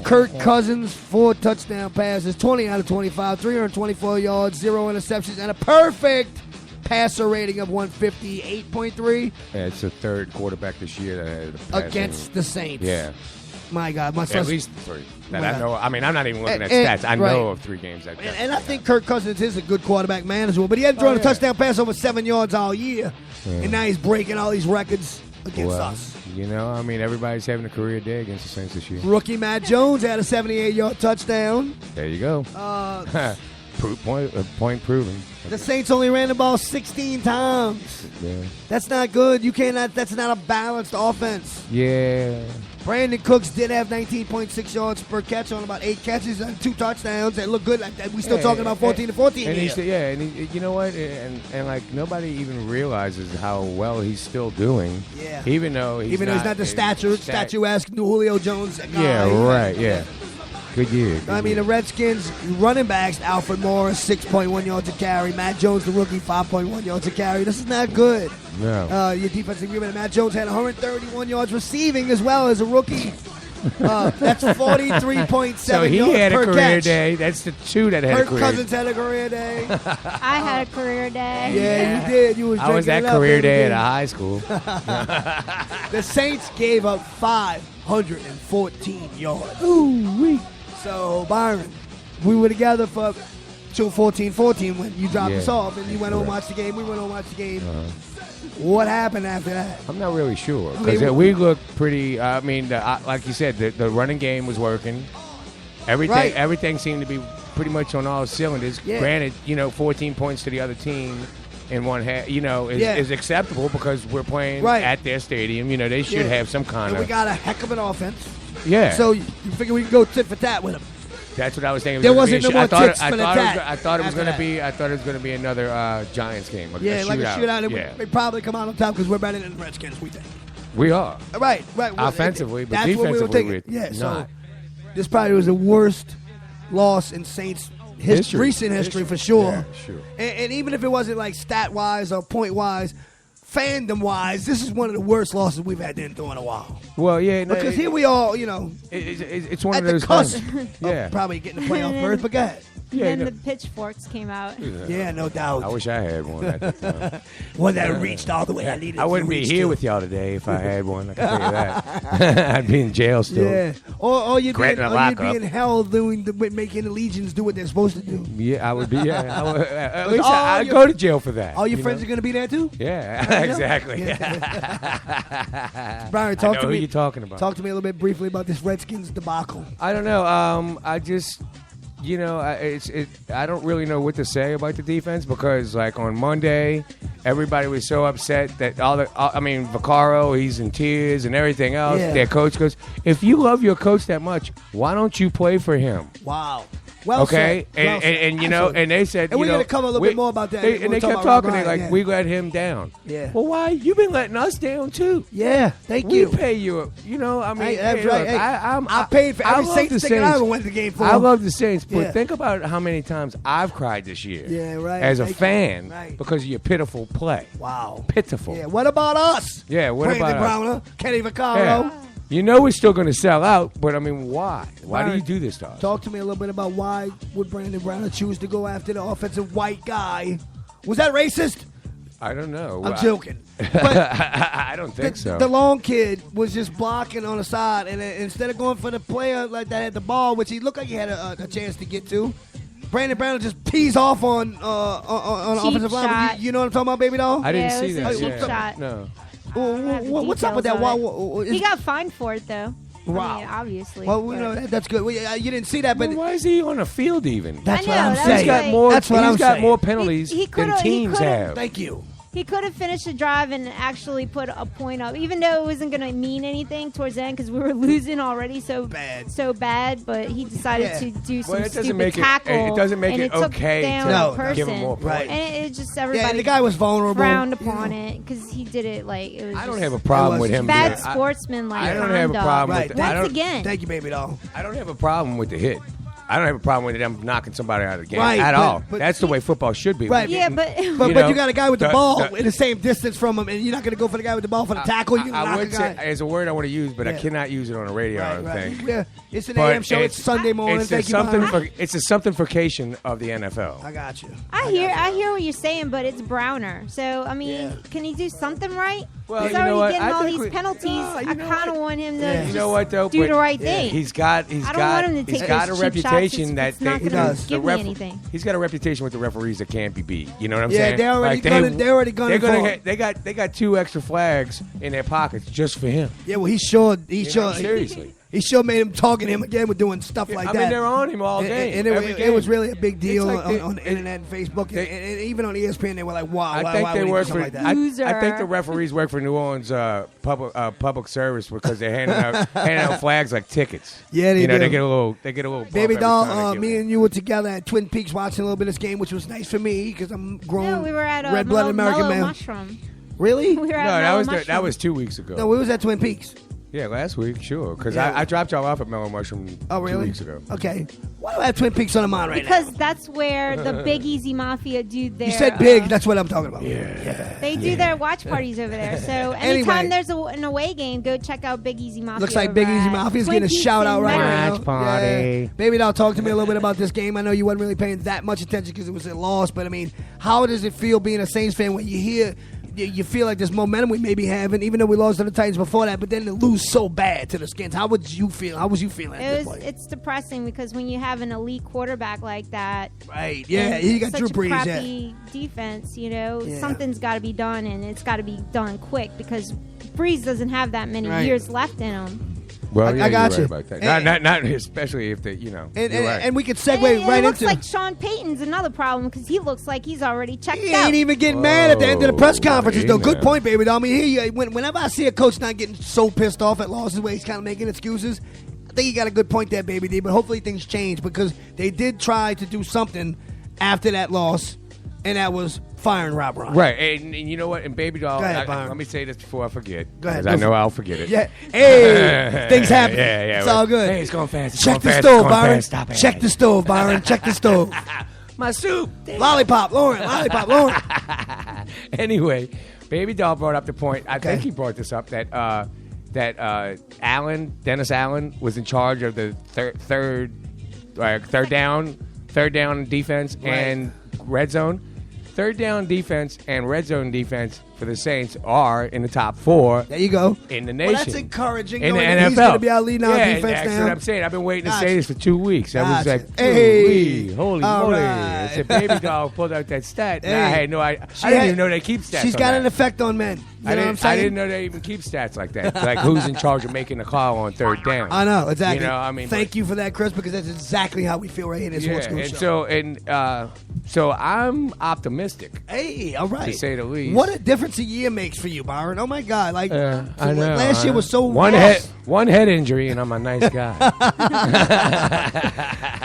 Kirk Cousins, 4 touchdown passes, 20 out of 25, 324 yards, 0 interceptions, and a perfect passer rating of 158.3. Yeah, it's the third quarterback this year that had a passing against the Saints. Yeah. My God, my son. At least 3. That My I God. know. I mean, I'm not even looking at And- stats. I right. know of 3 games that. And I think Kirk Cousins is a good quarterback man as well. But he hadn't thrown a touchdown pass over 7 yards all year. And now he's breaking all these records against us. You know, I mean, everybody's having a career day against the Saints this year. Rookie Matt Jones had a 78-yard touchdown. There you go. Point proven. The Saints only ran the ball 16 times. Yeah. That's not good. You cannot. That's not a balanced offense. Yeah. Brandon Cooks did have 19.6 yards per catch on about 8 catches and 2 touchdowns. That look good. Like that. We still talking about 14 to 14 and here. and you know what? And like nobody even realizes how well he's still doing. Yeah. Even though he's not the statuesque Julio Jones guy. Yeah. Right. Yeah. Good year. I mean, the Redskins running backs, Alfred Morris, 6.1 yards a carry. Matt Jones, the rookie, 5.1 yards a carry. This is not good. No. Your defensive agreement, Matt Jones had 131 yards receiving as well as a rookie. That's 43.7 So he yards had a per career catch. day. That's the 2 that had Kirk a career Cousins had a career day. I had a career day. Yeah, you did. You was I was drinking that it up career every day at day. a high school. The Saints gave up 514 yards. Ooh-wee. So, Byron, we were together for till 14-14 when you dropped us off, and you went home and watched the game. We went home and watched the game. What happened after that? I'm not really sure because we looked pretty. I mean, like you said, the running game was working. Everything seemed to be pretty much on all cylinders. Yeah. Granted, 14 points to the other team in one half, is acceptable because we're playing at their stadium. They should have some kind and of. we got a heck of an offense. Yeah. So you figure we can go tit for tat with them. That's what I was thinking. There wasn't no more tits for the tat. I thought it was after going to be. I thought it was going to be another Giants game. like a shootout. And Yeah. we probably come out on top because we're better than the Redskins, we think. We are. Right. Offensively, but that's what we were defensively, thinking. Yeah. So not. this probably was the worst loss in Saints recent history for sure. Yeah, sure. And even if it wasn't like stat wise or point wise, fandom wise, this is one of the worst losses we've had in a while. Well, yeah, Because here we all, it's one at of those the cusp things. of Yeah. probably getting the playoff berth. But go ahead. Then the pitchforks came out. Yeah, no doubt. I wish I had one. At the time. One that reached all the way I needed. I wouldn't be here with y'all today if I had one. I can tell you that. I'd be in jail still. Yeah, or you'd be Granted, a lockup. in hell making the legions do what they're supposed to do. Yeah, I would be. Yeah, at least all I'd your- go to jail for that. All your friends are going to be there too. Yeah, exactly. Brian, I talk know to who me. you're talking about. Talk to me a little bit briefly about this Redskins debacle. I don't know. I just, I don't really know what to say about the defense because, like, on Monday, everybody was so upset that Vaccaro, he's in tears and everything else. Yeah. Their coach goes, if you love your coach that much, why don't you play for him? Wow. Well Okay, said. Well said. and Absolutely. and they said, And we're going to cover a little bit more about that. and when they we talk kept about talking. They Ryan, like, we let him down. Yeah. Well, why? You've been letting us down too. Yeah, thank We you. pay you. I mean, That's hey, right. look, Hey, I paid for every love Saints the ticket I Saints. ever went to the game for. I love the Saints, but Yeah. think about how many times I've cried this year. Yeah, right. As a Thank you. fan, Right. because of your pitiful play. Wow. Pitiful. Yeah, what about us? Yeah, what Brandon about us? Browner, Kenny Vaccaro. Yeah. You know we're still going to sell out, but I mean, why? Why do you do this to us? Talk to me a little bit about why would Brandon Browner choose to go after the offensive white guy? Was that racist? I don't know. I'm joking. But I don't think so. The long kid was just blocking on the side, and instead of going for the player like that had the ball, which he looked like he had a chance to get to, Brandon Browner just pees off on Cheap offensive line. shot. You know what I'm talking about, baby doll? I didn't Yeah, it see was that. a cheap Yeah. shot. No. What's up with that? He got fined for it though. Wow. I mean, obviously. Well, we know that's good. Well, you didn't see that, but Why is he on the field even? that's I what know, I'm that was saying. He's got like- more. That's what he's I'm got saying. more penalties He than could've- he teams could've- have. Thank you. He could have finished the drive and actually put a point up, even though it wasn't going to mean anything towards the end because we were losing already so bad. But he decided to do some Well, it doesn't stupid make tackle. it doesn't make and it took okay down to a person. give him more points. Right. And it just Yeah, everybody and the guy was vulnerable. frowned upon it because he did it like it was. I don't just have a problem with him. bad being- sportsmanlike I don't conduct. have a problem Right. with that. Once again, Thank you, baby doll. I don't have a problem with the hit. I don't have a problem with them knocking somebody out of the game Right, at all. but- That's the way football should be. Right. Yeah, but But know, you got a guy with the ball the- in the same distance from him, and you're not going to go for the guy with the ball for the tackle. You're going to I knock a would say guy. it's a word I want to use, but I Yeah. cannot use it on the radio. I don't think. Yeah, it's an But AM show. It's Sunday morning. It's Thank a you, Byron. it's a somethingfication of the NFL. I got you. I hear what you're saying, but it's Browner. So I mean, can he do something right? Well, he's you know already what? getting I all think these we- penalties. No, you I know kind of what? want him to Yeah. just You know what though? do But the right thing. He's got I don't want him to take a those cheap reputation shots. that It's not they, gonna does. give me anything. He's got a reputation with the referees that can't be beat. You know what I'm Yeah, saying? they're already gunning for him. They got 2 extra flags in their pockets just for him. Yeah, well, he sure. Seriously. He sure made him target him again with doing stuff like I that. mean, they're on him all game. And every it game. was really a big deal It's like on the internet and Facebook. And even on ESPN, they were like, wow, I why think would they he do work something for. like that? Loser. I think the referees work for New Orleans public service because they're handing out flags like tickets. Yeah, they do. They get a little. bump Baby every doll, time they me get and you were together at Twin Peaks watching a little bit of this game, which was nice for me because I'm grown. No, we were at red-blooded American Mellow man. Mushroom. Really? We were No, at that Mellow was Mushroom. that was 2 weeks ago. No, we was at Twin Peaks. Yeah, last week, sure. Because Yeah. I dropped y'all off at Mellow Mushroom Oh, really? 2 weeks ago. Okay. Why do I have Twin Peaks on the mind right Because now? that's where the Big Easy Mafia do their. You said big. That's what I'm talking about. They do their watch parties over there. So anytime Anyway. there's an away game, go check out Big Easy Mafia. Looks like over Big Easy at Mafia's Twin getting a Peaks shout out in right Maryland. now. Watch party. Yeah. Baby doll, talk to me a little bit about this game. I know you wasn't really paying that much attention because it was a loss, but I mean, how does it feel being a Saints fan when you hear, you feel like this momentum we may be having, even though we lost to the Titans before that, but then to lose so bad to the Skins? How would you feel? How was you feeling at this point? It's depressing because when you have an elite quarterback like that, Right, yeah, and you got such Drew a Brees, crappy defense, Yeah. something's got to be done, and it's got to be done quick because Brees doesn't have that many Right. years left in him. Well, I yeah, got you're you. right about that. And- Not especially if they, And, you're right. and we could segue And right it looks into like Sean Payton's another problem because he looks like he's already checked He out. ain't even getting mad at the end of the press Whoa, conferences, though. Good man. point, baby doll. I mean, whenever I see a coach not getting so pissed off at losses where he's kind of making excuses, I think you got a good point there, baby D. But hopefully things change because they did try to do something after that loss, and that was firing Rob Ryan. Right, and you know what? And Baby Doll, Go ahead, Byron. let me say this before I forget. Go ahead, 'cause I go know for it. I'll forget it. Yeah. Hey, things happen. Yeah. It's all good. Hey, it's going fast. It's Check going the fast, stove, it's going Byron. fast. Stop it. Check the stove, Byron. Check the stove. My soup. Lollipop, Lauren. Lollipop, Lauren. Anyway, Baby Doll brought up the point. I Okay. think he brought this up that Dennis Allen was in charge of the third down defense and red zone. Third down defense and red zone defense for the Saints are in the top 4 There you go. in the nation. Well, that's encouraging. In the knowing that NFL. He's going to be our leading our Yeah, defense that's now. what I'm saying. I've been waiting to Gotcha. say this for 2 weeks. I was Gotcha. like, Hey. holy All moly. right. I said, Baby Doll pulled out that stat. And Hey. I had no idea. She I didn't had- even know they keep stats She's on got that. an effect on men. You know what I'm saying? I didn't know they even keep stats like that. Like who's in charge of making the call on third down. I know, exactly. You know, I mean, Thank you for that, Chris, because that's exactly how we feel right here in this yeah, Sports School and show. so I'm optimistic. Hey, all right. To say the least. What a difference a year makes for you, Byron. Oh, my God. Like, I know. last year was so one lost. head injury, and I'm a nice guy.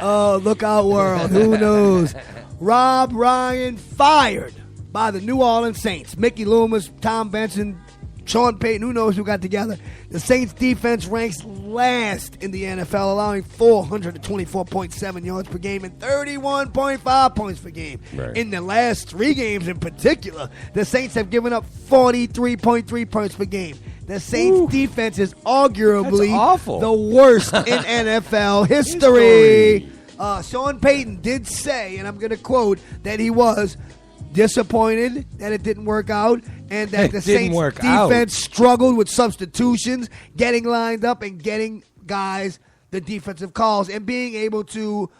Oh, look out, world. Who knows? Rob Ryan fired by the New Orleans Saints. Mickey Loomis, Tom Benson, Sean Payton, who knows who got together. The Saints defense ranks last in the NFL, allowing 424.7 yards per game and 31.5 points per game. Right. In the last 3 games in particular, the Saints have given up 43.3 points per game. The Saints defense is arguably That's awful. the worst in NFL history. Sean Payton did say, and I'm going to quote, that he was disappointed that it didn't work out and that It the didn't Saints work out. defense struggled with substitutions, getting lined up and getting guys the defensive calls and being able to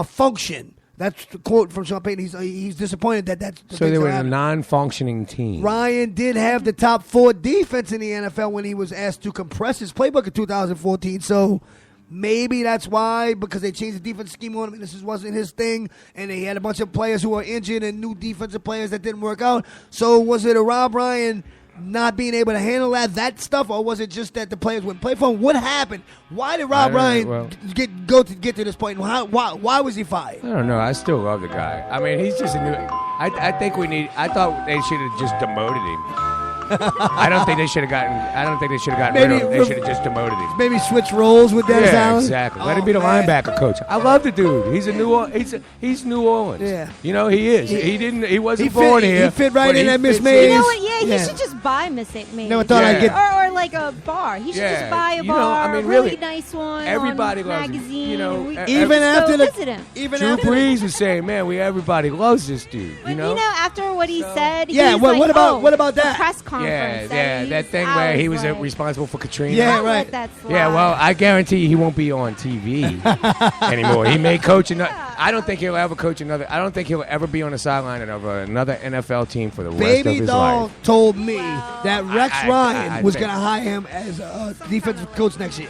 function. That's the quote from Sean Payton. He's disappointed that that's the So they things were that a happened. non-functioning team. Ryan did have the top 4 defense in the NFL when he was asked to compress his playbook in 2014. So maybe that's why, because they changed the defense scheme on him and this wasn't his thing, and they had a bunch of players who were injured and new defensive players that didn't work out. So was it a Rob Ryan not being able to handle that stuff, or was it just that the players wouldn't play for him? What happened? Why did Rob I don't know. Ryan Well- get to this point? Why was he fired? I don't know. I still love the guy. I mean, he's just a new. I think we need. I thought they should have just demoted him. I don't think they should have gotten. I don't think they should have gotten rid of him. They should have just demoted him. Maybe switch roles with Dennis Yeah, Allen. exactly. Let him be the linebacker coach. I love the dude. He's a he's New Orleans. Yeah. You know he is. He wasn't He born fit- here. he fit right but in he at Miss fits Mays. You in. know what? Yeah, Yeah. he should just buy Miss Mays. Never thought I'd get. or like a bar. He should Yeah, just buy a you know, bar, I mean, a really really, nice one. everybody on loves him. magazine. You know, We even just after go the- visit him. Even Drew after Brees was saying, "Man, everybody loves this dude." But, You know. after what he said, Yeah, he's what like, about- oh, what about the that? press Yeah, conference? that thing where he was responsible for Katrina. Yeah, I'll right. let that slide. Yeah, well, I guarantee he won't be on TV anymore. He may coach another. I don't think he'll ever coach another. I don't think he'll ever be on the sideline of another NFL team for the rest of Baby his Doll life. told me that Rex I Ryan was think- going to hire him as a defensive coach next year.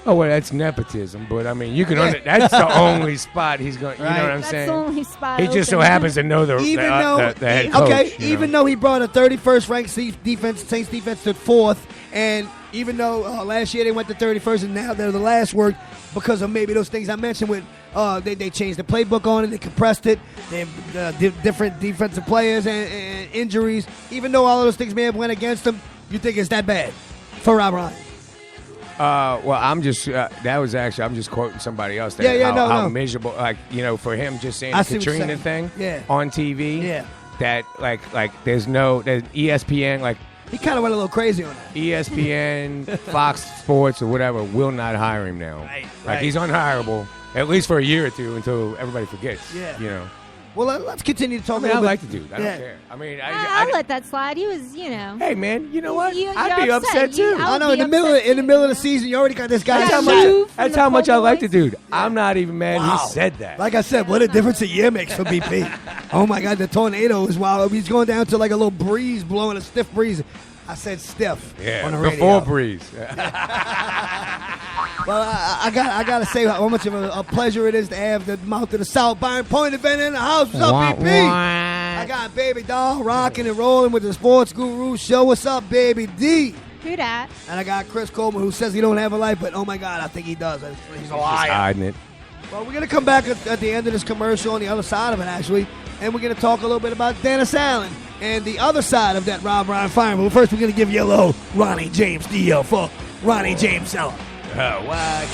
Oh well, that's nepotism, but I mean, you can. That's the only spot he's going. You know what I'm That's saying? the only spot. He just so open. happens to know the head coach. Okay, you know? even though he brought a 31st ranked Saints defense to fourth, and even though last year they went to 31st and now they're the last word because of maybe those things I mentioned with they changed the playbook on it, they compressed it, they have different defensive players and injuries. Even though all of those things may have went against them, you think it's that bad for Rob Ryan? Well, I'm just that was actually I'm just quoting somebody else. That how miserable, for him just saying I the see what you're Katrina saying. thing Yeah. on TV. Yeah. That there's ESPN He kind of went a little crazy on that. ESPN, Fox Sports, or whatever will not hire him now. Right. He's unhireable at least for a year or two until everybody forgets. Yeah. You know. Well, let's continue to talk I mean, a I little like bit. the dude. I don't care. I mean, I'll let that slide. He was, Hey man, you know what? You're I'd be upset too. I I know would in be the upset middle of too. the season, you already got this guy. That's how shot. much- from That's the how much I Pole like the Boys? dude. I'm not even mad Wow. he said that. Like I said, what a difference a year makes for BP. Oh my God, the tornado is wild. He's going down to like a little breeze, blowing a stiff breeze. I said stiff on the radio. before Breeze. Well, I gotta say how much of a pleasure it is to have the Mouth of the South Byron Point event in the house. What's up, BP? I got Baby Doll rocking and rolling with the Sports Guru show. What's up, Baby D? Who dat? And I got Chris Coleman, who says he don't have a life, but oh my God, I think he does. He's a liar. Hiding it. Well, we're going to come back at the end of this commercial on the other side of it, actually, and we're going to talk a little bit about Dennis Allen and the other side of that Rob Ryan firing. But first, we're going to give you a little Ronnie James deal for Ronnie James Seller. What?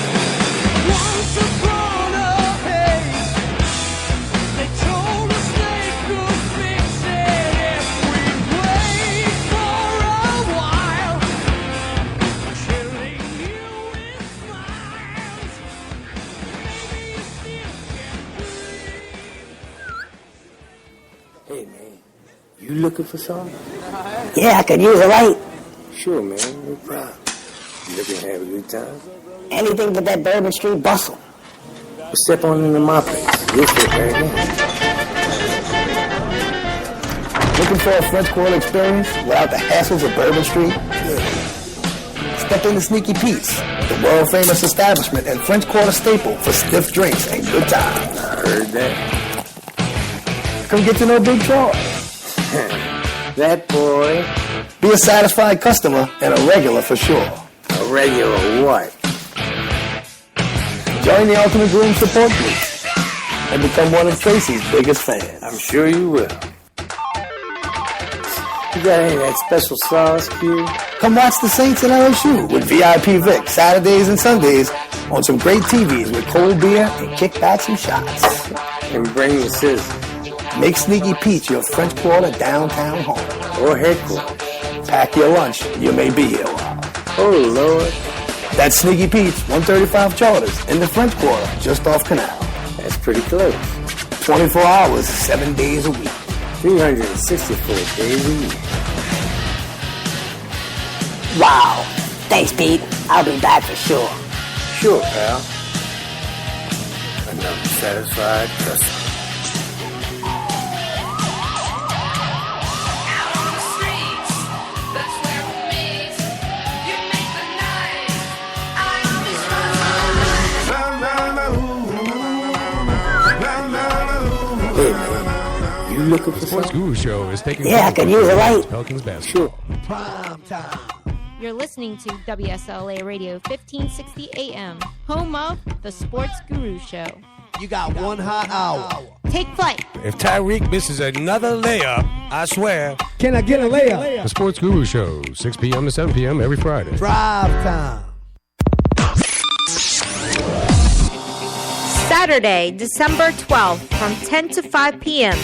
Once upon a days, they told us they could fix it if we wait for a while, killing you with smiles. Maybe you still can breathe. Hey man, you looking for something? Yeah, I could use a light. Sure man, no problem. You looking to have a good time? Anything but that Bourbon Street bustle. Well, step on into my place. You'll fit right in. Looking for a French Quarter experience without the hassles of Bourbon Street? Step into Sneaky Pete's, the world-famous establishment and French Quarter staple for stiff drinks and good times. I heard that. Come get to know Big Troy. That boy, Be a satisfied customer and a regular for sure. a regular what? Join the Ultimate Groom Support Group and become one of Tracy's biggest fans. I'm sure you will. You got any of that special sauce, Q? Come watch the Saints in LSU with VIP Vic Saturdays and Sundays on some great TVs with cold beer and kickbacks and shots. And bring the scissors. Make Sneaky Pete your French Quarter downtown home. Or headquarters. Pack your lunch. You may be here a while. Oh, Lord. That's Sneaky Pete's 135 Charters in the French Quarter, just off Canal. That's pretty close. 24 hours, 7 days a week. 364 days a year. Wow. Thanks, Pete. I'll be back for sure. Sure, pal. Another satisfied customer. Hey man, you looking for Sports something? Guru Show is taking Yeah, I could use a light. Pelicans basketball. Sure. Prime time. You're listening to WSLA Radio 1560 AM, home of the Sports Guru Show. You got one hot hour. Take flight. If Tyreek misses another layup, I swear. Can I get a layup? The Sports Guru Show, 6 p.m. to 7 p.m. every Friday. Drive time. Saturday, December 12th from 10 to 5 p.m.